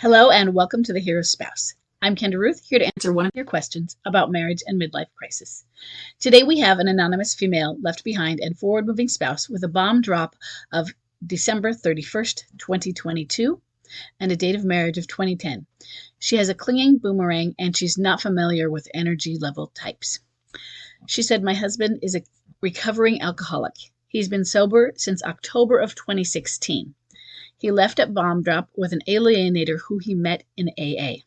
Hello and welcome to The Hero Spouse. I'm Kendra Ruth, here to answer one of your questions about marriage and midlife crisis. Today we have an anonymous female left behind and forward-moving spouse with a bomb drop of December 31st, 2022 and a date of marriage of 2010. She has a clinging boomerang and she's not familiar with energy level types. She said, "My husband is a recovering alcoholic. He's been sober since October of 2016. He left at bomb drop with an alienator who he met in AA.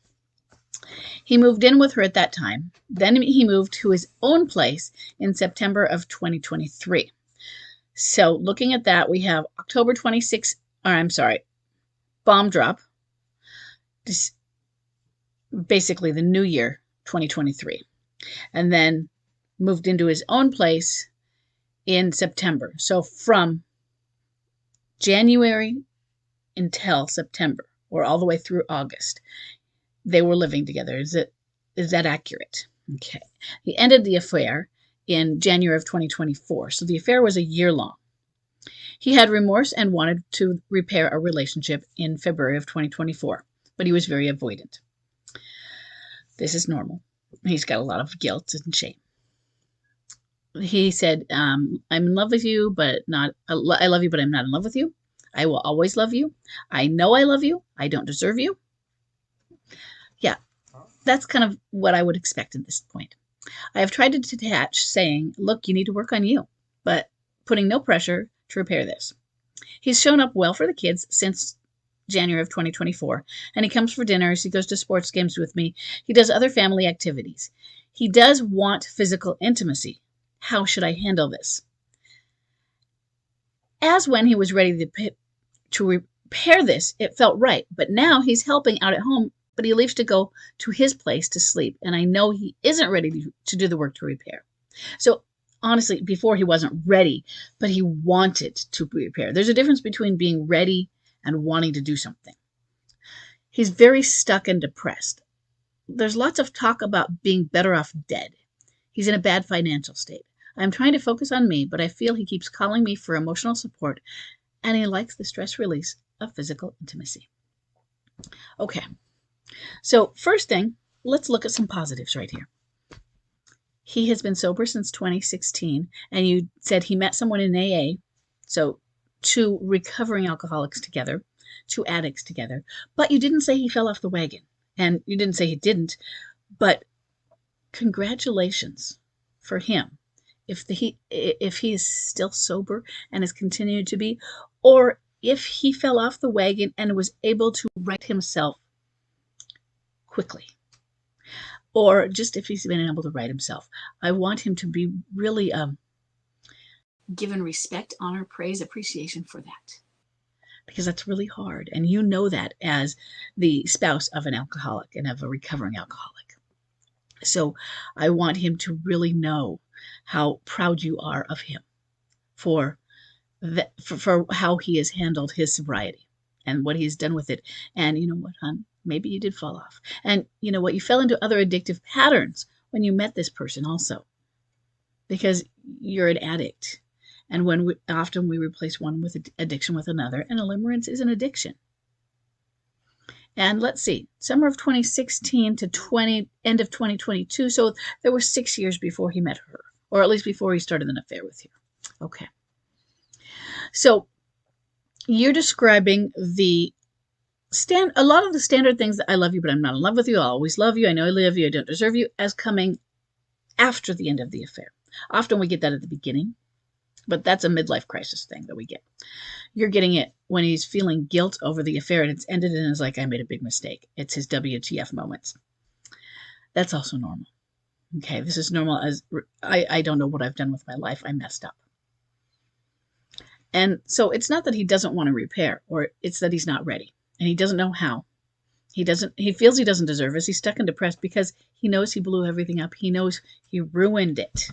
He moved in with her at that time. Then he moved to his own place in September of 2023. So looking at that, we have October 26th, bomb drop, basically the new year, 2023. And then moved into his own place in September. So from January until September, or all the way through August, they were living together. Is that accurate? Okay. He ended the affair in January of 2024, so the affair was a year long. He had remorse and wanted to repair a relationship in February of 2024, but he was very avoidant. This is normal. He's got a lot of guilt and shame. He said, I'm in love with you, but not, I love you, but I'm not in love with you. I will always love you. I know I love you. I don't deserve you. Yeah, that's kind of what I would expect at this point. I have tried to detach, saying, look, you need to work on you, but putting no pressure to repair this. He's shown up well for the kids since January of 2024, and he comes for dinners. He goes to sports games with me. He does other family activities. He does want physical intimacy. How should I handle this? As when he was ready to repair this, it felt right. But now he's helping out at home, but he leaves to go to his place to sleep. And I know he isn't ready to do the work to repair. So honestly, before he wasn't ready, but he wanted to repair. There's a difference between being ready and wanting to do something. He's very stuck and depressed. There's lots of talk about being better off dead. He's in a bad financial state. I'm trying to focus on me, but I feel he keeps calling me for emotional support, and he likes the stress release of physical intimacy. Okay, so first thing, let's look at some positives right here. He has been sober since 2016, and you said he met someone in AA, so two recovering alcoholics together, two addicts together, but you didn't say he fell off the wagon, and you didn't say he didn't, but congratulations for him. If he is still sober and has continued to be, or if he fell off the wagon and was able to right himself quickly, or just if he's been able to right himself. I want him to be really given respect, honor, praise, appreciation for that, because that's really hard, and you know that as the spouse of an alcoholic and of a recovering alcoholic. So I want him to really know how proud you are of him for how he has handled his sobriety and what he's done with it. And you know what, hon? Maybe you did fall off. And you know what? You fell into other addictive patterns when you met this person also, because you're an addict. And when often we replace one with addiction with another, and limerence is an addiction. And let's see, summer of 2016 to end of 2022. So there were 6 years before he met her, or at least before he started an affair with you. Okay. So you're describing a lot of the standard things that I love you, but I'm not in love with you. I'll always love you. I know I love you. I don't deserve you, as coming after the end of the affair. Often we get that at the beginning, but that's a midlife crisis thing that we get. You're getting it when he's feeling guilt over the affair and it's ended and is like, I made a big mistake. It's his WTF moments. That's also normal. Okay, this is normal as I don't know what I've done with my life. I messed up. And so it's not that he doesn't want to repair, or it's that he's not ready and he doesn't know how. He feels he doesn't deserve us. He's stuck and depressed because he knows he blew everything up. He knows he ruined it.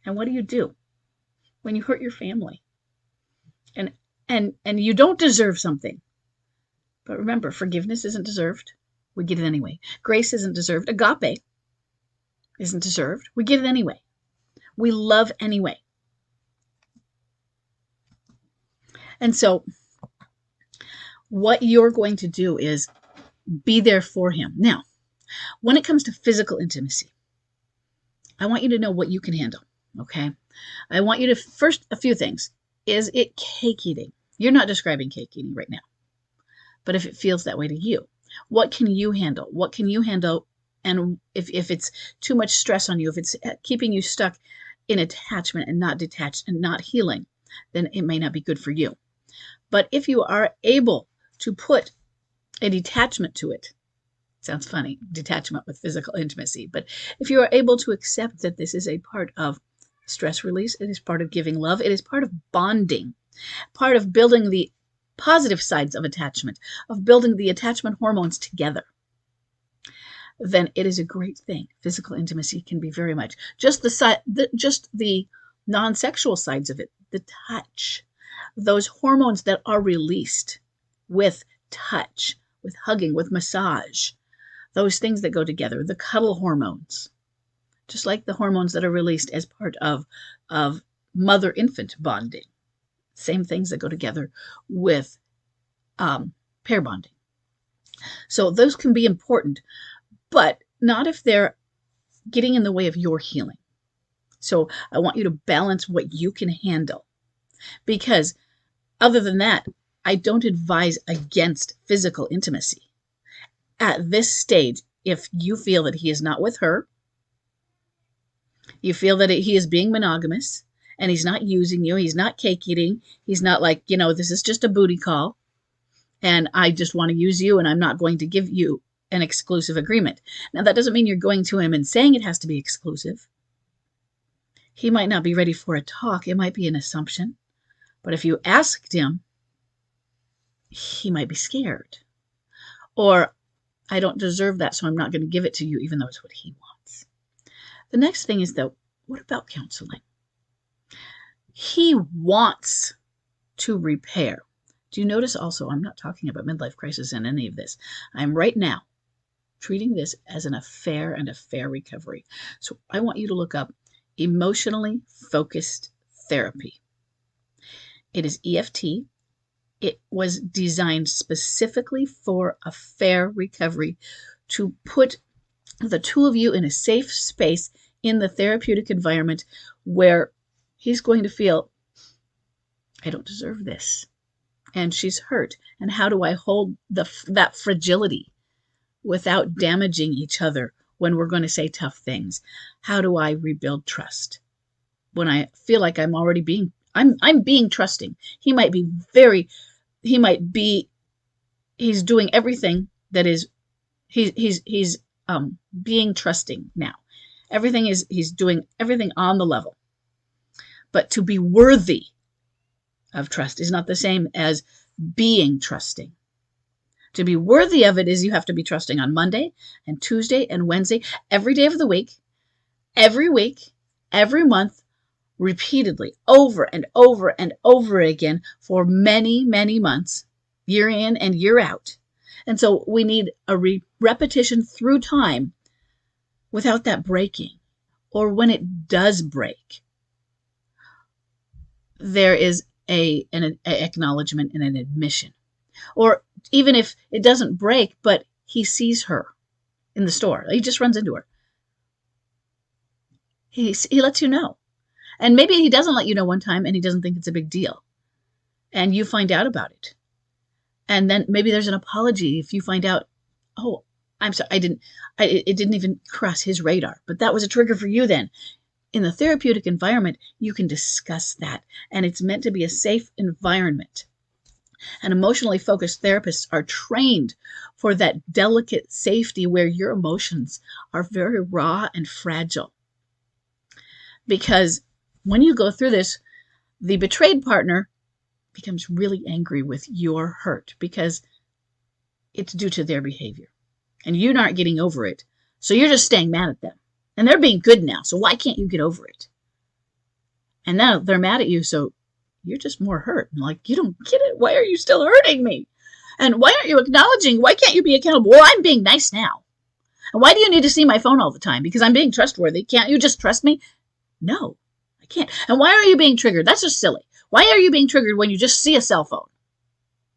And what do you do when you hurt your family? And you don't deserve something. But remember, forgiveness isn't deserved. We get it anyway. Grace isn't deserved. Agape isn't deserved. We get it anyway. We love anyway. And so what you're going to do is Be there for him. Now, when it comes to physical intimacy, I want you to know what you can handle, okay? I want you to, first, a few things. Is it cake eating? You're not describing cake eating right now, but if it feels that way to you, what can you handle? What can you handle? And if it's too much stress on you, if it's keeping you stuck in attachment and not detached and not healing, then it may not be good for you. But if you are able to put a detachment to it, sounds funny, detachment with physical intimacy, but if you are able to accept that this is a part of stress release, it is part of giving love, it is part of bonding, part of building the positive sides of attachment, of building the attachment hormones together, then it is a great thing. Physical intimacy can be very much just the non-sexual sides of it, the touch, those hormones that are released with touch, with hugging, with massage, those things that go together, the cuddle hormones, just like the hormones that are released as part of mother-infant bonding, same things that go together with pair bonding. So those can be important, but not if they're getting in the way of your healing. So I want you to balance what you can handle, because other than that, I don't advise against physical intimacy. At this stage, if you feel that he is not with her, you feel that he is being monogamous and he's not using you, he's not cake eating, he's not like, this is just a booty call and I just want to use you and I'm not going to give you an exclusive agreement. Now, that doesn't mean you're going to him and saying it has to be exclusive. He might not be ready for a talk. It might be an assumption. But if you asked him, he might be scared. Or, I don't deserve that, so I'm not going to give it to you, even though it's what he wants. The next thing is, though, what about counseling? He wants to repair. Do you notice also, I'm not talking about midlife crisis in any of this. I'm right now treating this as an affair and a fair recovery. So I want you to look up emotionally focused therapy. It is EFT. It was designed specifically for a fair recovery to put the two of you in a safe space in the therapeutic environment where he's going to feel, I don't deserve this. And she's hurt. And how do I hold that fragility without damaging each other when we're going to say tough things? How do I rebuild trust when I feel like I'm already being trusting? He's doing everything that is, he's being trusting now. He's doing everything on the level. But to be worthy of trust is not the same as being trusting. To be worthy of it is you have to be trusting on Monday and Tuesday and Wednesday, every day of the week, every month, repeatedly, over and over and over again for many, many months, year in and year out. And so we need a repetition through time without that breaking. Or when it does break, there is an acknowledgement and an admission. Or even if it doesn't break, but he sees her in the store, he just runs into her. He lets you know. And maybe he doesn't let you know one time and he doesn't think it's a big deal. And you find out about it. And then maybe there's an apology if you find out, oh, I'm sorry, it didn't even cross his radar. But that was a trigger for you then. In the therapeutic environment, you can discuss that. And it's meant to be a safe environment. And emotionally focused therapists are trained for that delicate safety where your emotions are very raw and fragile. Because when you go through this, the betrayed partner becomes really angry with your hurt because it's due to their behavior. And you're not getting over it. So you're just staying mad at them. And they're being good now. So why can't you get over it? And now they're mad at you. So you're just more hurt. Like, you don't get it. Why are you still hurting me? And why aren't you acknowledging? Why can't you be accountable? Well, I'm being nice now. And why do you need to see my phone all the time? Because I'm being trustworthy. Can't you just trust me? No, I can't. And why are you being triggered? That's just silly. Why are you being triggered when you just see a cell phone?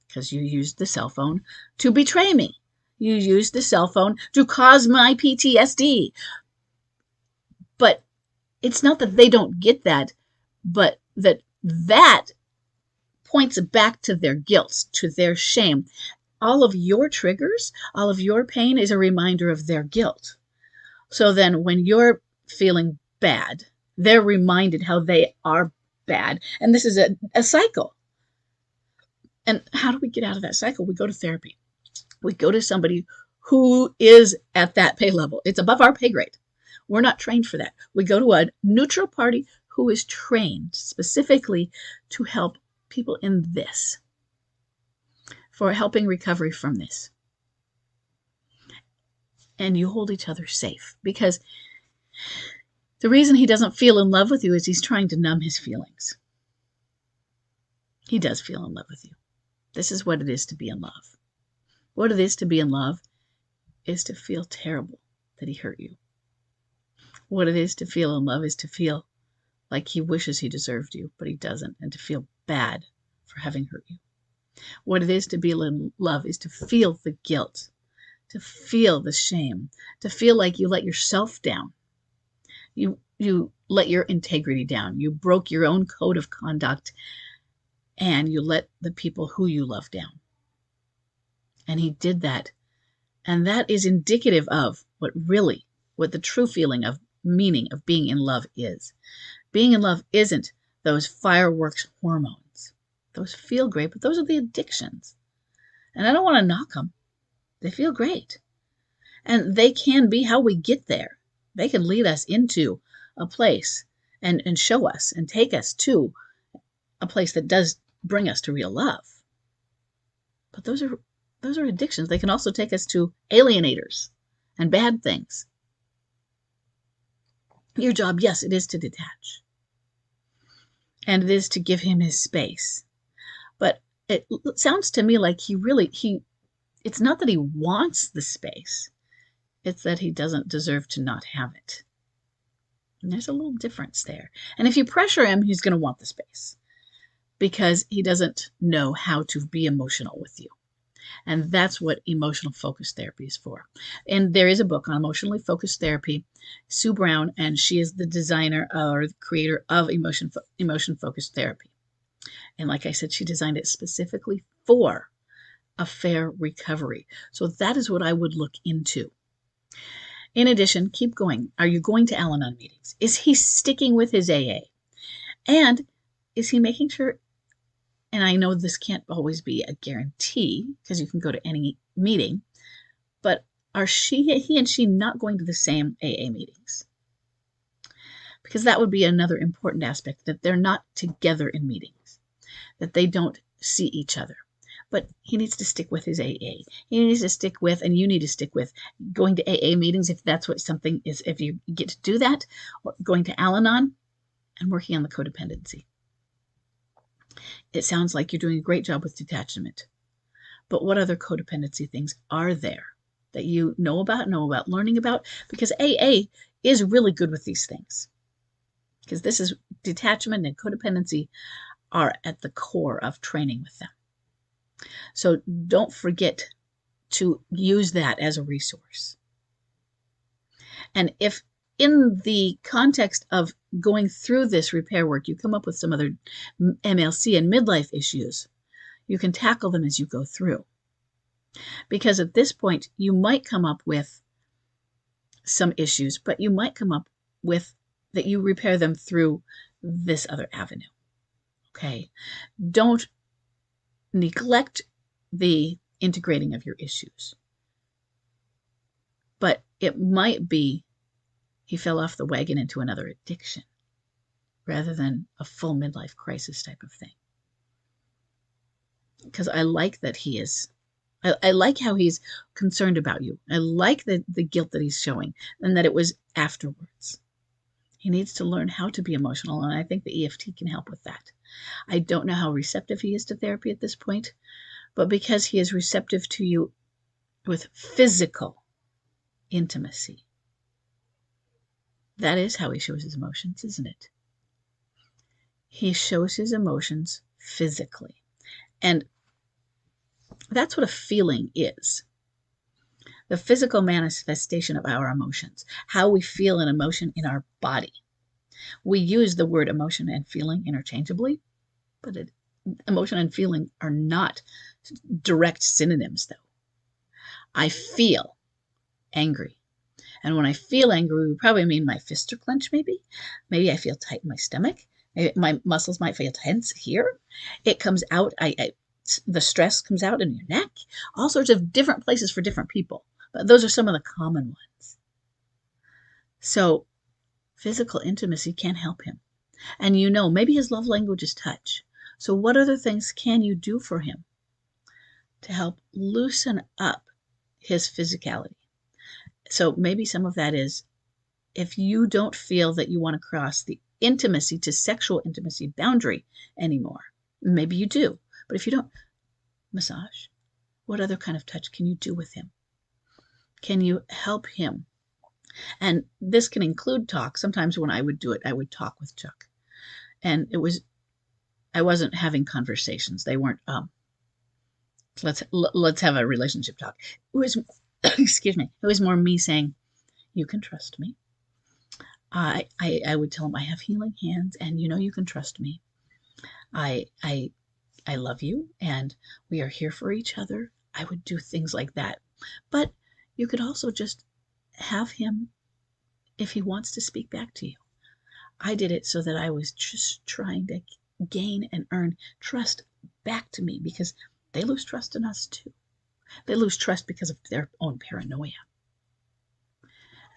Because you used the cell phone to betray me. You used the cell phone to cause my PTSD. But it's not that they don't get that, but that points back to their guilt, to their shame. All of your triggers, all of your pain is a reminder of their guilt. So then when you're feeling bad, they're reminded how they are bad. And this is a cycle. And how do we get out of that cycle? We go to therapy. We go to somebody who is at that pay level. It's above our pay grade. We're not trained for that. We go to a neutral party who is trained specifically to help people in this, for helping recovery from this. And you hold each other safe, because the reason he doesn't feel in love with you is he's trying to numb his feelings. He does feel in love with you. This is what it is to be in love. What it is to be in love is to feel terrible that he hurt you. What it is to feel in love is to feel like he wishes he deserved you, but he doesn't, and to feel bad for having hurt you. What it is to be in love is to feel the guilt, to feel the shame, to feel like you let yourself down. You let your integrity down. You broke your own code of conduct, and you let the people who you love down. And he did that. And that is indicative of what the true feeling of meaning of being in love is. Being in love isn't those fireworks hormones. Those feel great, but those are the addictions. And I don't want to knock them. They feel great. And they can be how we get there. They can lead us into a place and show us and take us to a place that does bring us to real love. But those are addictions. They can also take us to alienators and bad things. Your job, yes, it is to detach. And it is to give him his space. But it sounds to me like it's not that he wants the space. It's that he doesn't deserve to not have it. And there's a little difference there. And if you pressure him, he's going to want the space, because he doesn't know how to be emotional with you. And that's what emotional focused therapy is for. And there is a book on emotionally focused therapy, Sue Brown, and she is the designer or the creator of emotion focused therapy. And like I said, she designed it specifically for a fair recovery. So that is what I would look into. In addition, keep going. Are you going to Al-Anon meetings? Is he sticking with his AA? And is he making sure, and I know this can't always be a guarantee because you can go to any meeting, but are he and she not going to the same AA meetings? Because that would be another important aspect, that they're not together in meetings, that they don't see each other. But he needs to stick with his AA. He needs to stick with, and you need to stick with, going to AA meetings if that's what something is, if you get to do that, or going to Al-Anon and working on the codependency. It sounds like you're doing a great job with detachment. But what other codependency things are there that you know about, learning about? Because AA is really good with these things. Because this is detachment and codependency are at the core of training with them. So don't forget to use that as a resource. And if in the context of going through this repair work, you come up with some other MLC and midlife issues, you can tackle them as you go through. Because at this point, you might come up with some issues, but you might come up with that you repair them through this other avenue. Okay? Don't neglect the integrating of your issues. But it might be he fell off the wagon into another addiction rather than a full midlife crisis type of thing. Because I like that he is, I like how he's concerned about you. I like the guilt that he's showing, and that it was afterwards. He needs to learn how to be emotional, and I think the EFT can help with that. I don't know how receptive he is to therapy at this point, but because he is receptive to you with physical intimacy, that is how he shows his emotions, isn't it? He shows his emotions physically. And that's what a feeling is. the physical manifestation of our emotions, how we feel an emotion in our body. We use the word emotion and feeling interchangeably, but emotion and feeling are not direct synonyms, though. I feel angry. And when I feel angry, we probably mean my fists are clenched, maybe. Maybe I feel tight in my stomach. Maybe my muscles might feel tense here. It comes out, the stress comes out in your neck. All sorts of different places for different people. But those are some of the common ones. So physical intimacy can help him. And maybe his love language is touch. So what other things can you do for him to help loosen up his physicality? So maybe some of that is, if you don't feel that you want to cross the intimacy to sexual intimacy boundary anymore, maybe you do, but if you don't, massage. What other kind of touch can you do with him? Can you help him? And this can include talk. Sometimes when I would do it, I would talk with Chuck. And I wasn't having conversations. They weren't, let's have a relationship talk. It was, excuse me, it was more me saying, you can trust me. I would tell him I have healing hands, and you can trust me. I love you, and we are here for each other. I would do things like that. But you could also just have him, if he wants to speak back to you. I did it so that I was just trying to gain and earn trust back to me, because they lose trust in us too. They lose trust because of their own paranoia.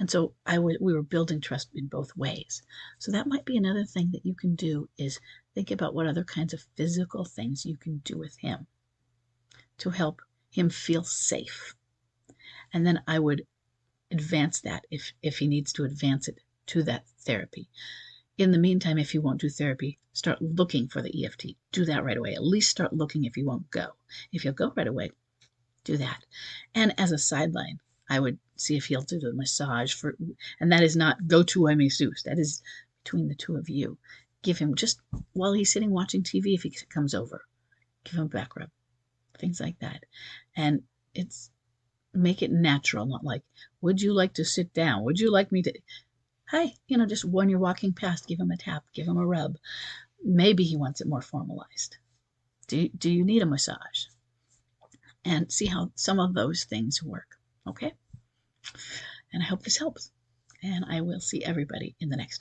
And so we were building trust in both ways. So that might be another thing that you can do, is think about what other kinds of physical things you can do with him to help him feel safe. And then I would advance that if he needs to advance it to that therapy. In the meantime, if he won't do therapy, start looking for the EFT. Do that right away. At least start looking if he won't go. If he'll go right away, do that. And as a sideline, I would see if he'll do the massage and that is not go to a masseuse. That is between the two of you. Give him, just while he's sitting watching TV, if he comes over, give him a back rub, things like that. And make it natural, not like, would you like to sit down? Would you like me to, hi, just when you're walking past, give him a tap, give him a rub. Maybe he wants it more formalized. Do you need a massage? And see how some of those things work. Okay? And I hope this helps. And I will see everybody in the next